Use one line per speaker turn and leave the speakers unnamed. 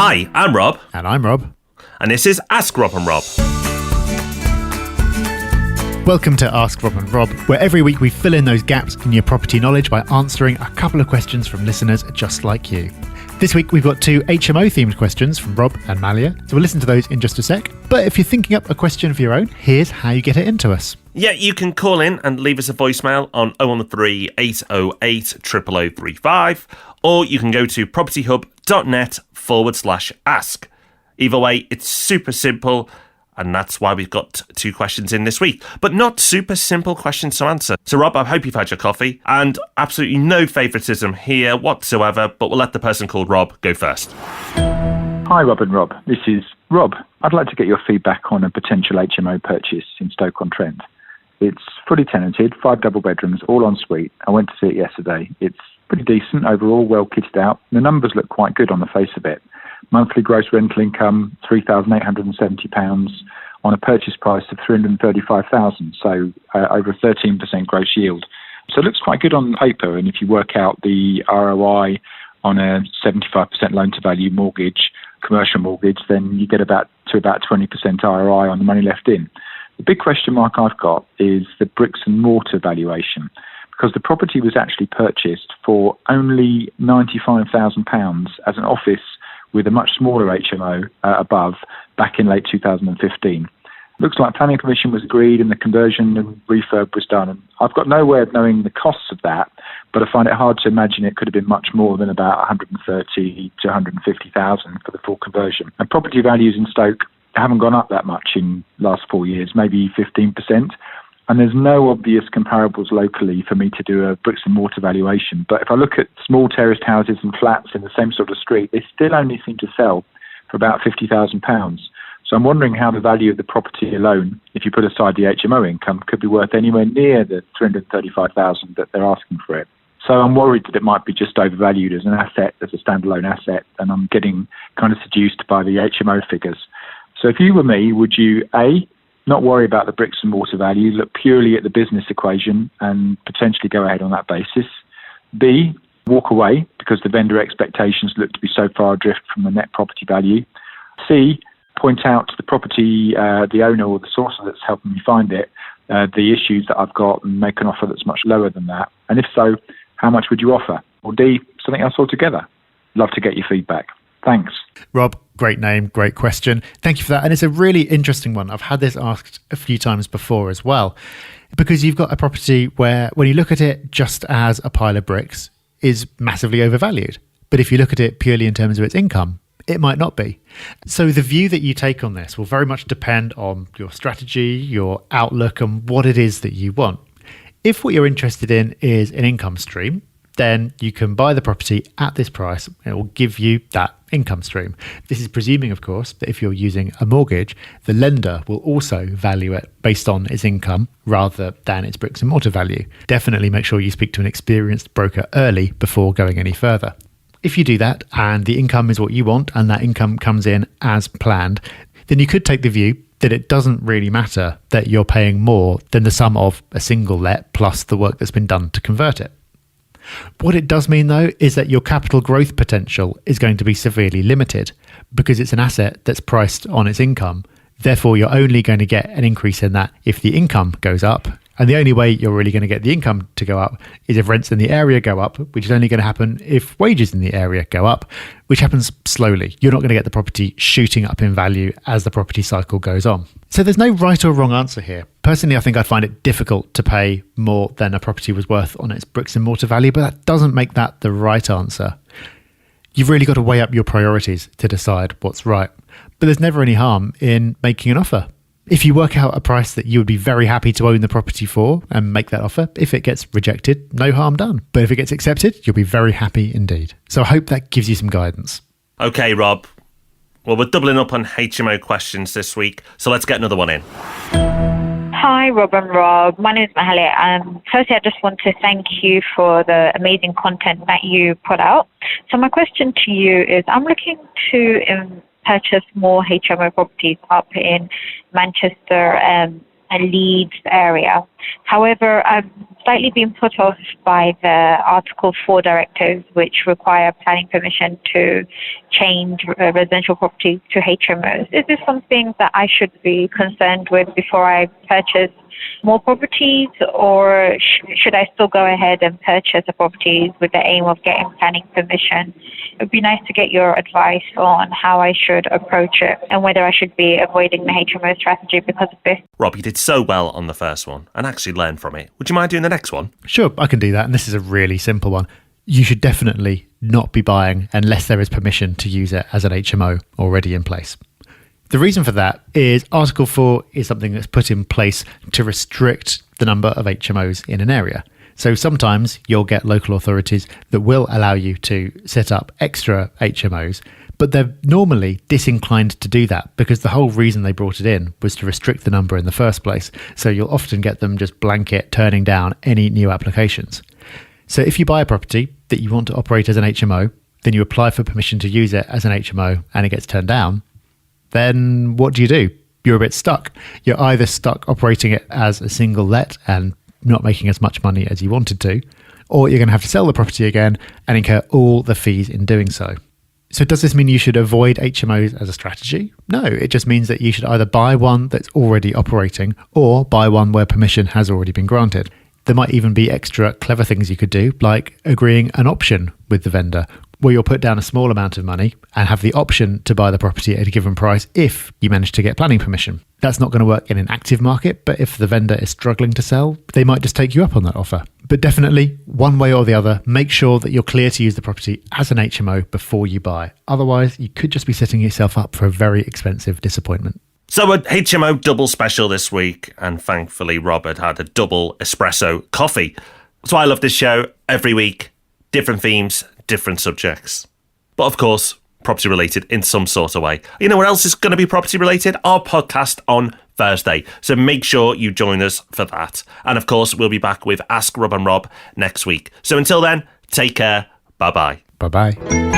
Hi, I'm Rob.
And I'm Rob.
And this is Ask Rob and Rob.
Welcome to Ask Rob and Rob, where every week we fill in those gaps in your property knowledge by answering a couple of questions from listeners just like you. This week we've got two HMO-themed questions from Rob and Malia, so we'll listen to those in just a sec. But if you're thinking up a question for your own, here's how you get it into us.
Yeah, you can call in and leave us a voicemail on 013 808 0035, or you can go to propertyhub.net/ask. Either way, it's super simple, and that's why we've got two questions in this week, but not super simple questions to answer. So Rob, I hope you've had your coffee, and absolutely no favouritism here whatsoever, but we'll let the person called Rob go first.
Hi Rob and Rob, this is Rob. I'd like to get your feedback on a potential HMO purchase in Stoke-on-Trent. It's fully tenanted, 5 double bedrooms, all en suite. I went to see it yesterday. It's pretty decent overall, well kitted out. The numbers look quite good on the face of it. Monthly gross rental income, £3,870 on a purchase price of £335,000, so over a 13% gross yield. So it looks quite good on paper, and if you work out the ROI on a 75% loan-to-value mortgage, commercial mortgage, then you get about 20% ROI on the money left in. The big question mark I've got is the bricks and mortar valuation, because the property was actually purchased for only £95,000 as an office with a much smaller HMO above back in late 2015. Looks like planning permission was agreed and the conversion and refurb was done. And I've got no way of knowing the costs of that, but I find it hard to imagine it could have been much more than about 130 to 150,000 for the full conversion. And property values in Stoke haven't gone up that much in the last 4 years, maybe 15%. And there's no obvious comparables locally for me to do a bricks and mortar valuation. But if I look at small terraced houses and flats in the same sort of street, they still only seem to sell for about £50,000. So I'm wondering how the value of the property alone, if you put aside the HMO income, could be worth anywhere near the £335,000 that they're asking for it. So I'm worried that it might be just overvalued as an asset, as a standalone asset, and I'm getting kind of seduced by the HMO figures. So if you were me, would you, A, not worry about the bricks and mortar value, look purely at the business equation and potentially go ahead on that basis? B, walk away because the vendor expectations look to be so far adrift from the net property value. C, point out to the property, the owner or the sourcer that's helping me find it, the issues that I've got and make an offer that's much lower than that. And if so, how much would you offer? Or D, something else altogether? Love to get your feedback. Thanks.
Rob, great name, great question. Thank you for that. And it's a really interesting one. I've had this asked a few times before as well, because you've got a property where when you look at it just as a pile of bricks is massively overvalued. But if you look at it purely in terms of its income, it might not be. So the view that you take on this will very much depend on your strategy, your outlook, and what it is that you want. If what you're interested in is an income stream, then you can buy the property at this price and it will give you that income stream. This is presuming, of course, that if you're using a mortgage, the lender will also value it based on its income rather than its bricks and mortar value. Definitely make sure you speak to an experienced broker early before going any further. If you do that and the income is what you want and that income comes in as planned, then you could take the view that it doesn't really matter that you're paying more than the sum of a single let plus the work that's been done to convert it. What it does mean, though, is that your capital growth potential is going to be severely limited because it's an asset that's priced on its income. Therefore, you're only going to get an increase in that if the income goes up. And the only way you're really going to get the income to go up is if rents in the area go up, which is only going to happen if wages in the area go up, which happens slowly. You're not going to get the property shooting up in value as the property cycle goes on. So there's no right or wrong answer here. Personally, I think I'd find it difficult to pay more than a property was worth on its bricks and mortar value, but that doesn't make that the right answer. You've really got to weigh up your priorities to decide what's right. But there's never any harm in making an offer. If you work out a price that you would be very happy to own the property for and make that offer, if it gets rejected, no harm done. But if it gets accepted, you'll be very happy indeed. So I hope that gives you some guidance.
Okay, Rob. Well, we're doubling up on HMO questions this week, so let's get another one in.
Hi, Rob and Rob. My name is Mahalia. Firstly, I just want to thank you for the amazing content that you put out. So my question to you is, I'm looking to purchase more HMO properties up in Manchester, a Leeds area. However, I've slightly been put off by the Article 4 directives, which require planning permission to change residential properties to HMOs. Is this something that I should be concerned with before I purchase more properties, or should I still go ahead and purchase the properties with the aim of getting planning permission? It would be nice to get your advice on how I should approach it and whether I should be avoiding the HMO strategy because of this.
Rob, you did so well on the first one and actually learned from it. Would you mind doing the next one?
Sure, I can do that. And this is a really simple one. You should definitely not be buying unless there is permission to use it as an HMO already in place. The reason for that is Article 4 is something that's put in place to restrict the number of HMOs in an area. So sometimes you'll get local authorities that will allow you to set up extra HMOs, but they're normally disinclined to do that because the whole reason they brought it in was to restrict the number in the first place. So you'll often get them just blanket turning down any new applications. So if you buy a property that you want to operate as an HMO, then you apply for permission to use it as an HMO and it gets turned down, then what do? You're a bit stuck. You're either stuck operating it as a single let and not making as much money as you wanted to, or you're going to have to sell the property again and incur all the fees in doing so. So does this mean you should avoid HMOs as a strategy? No, it just means that you should either buy one that's already operating or buy one where permission has already been granted. There might even be extra clever things you could do, like agreeing an option with the vendor, where you'll put down a small amount of money and have the option to buy the property at a given price if you manage to get planning permission. That's not going to work in an active market, but if the vendor is struggling to sell, they might just take you up on that offer. But definitely, one way or the other, make sure that you're clear to use the property as an HMO before you buy. Otherwise, you could just be setting yourself up for a very expensive disappointment.
So a HMO double special this week, and thankfully Robert had a double espresso coffee. So I love this show every week. Different themes, different subjects. But of course, property related in some sort of way. You know what else is going to be property related? Our podcast on Thursday. So make sure you join us for that. And of course, we'll be back with Ask Rob and Rob next week. So until then, take care. Bye-bye.
Bye-bye.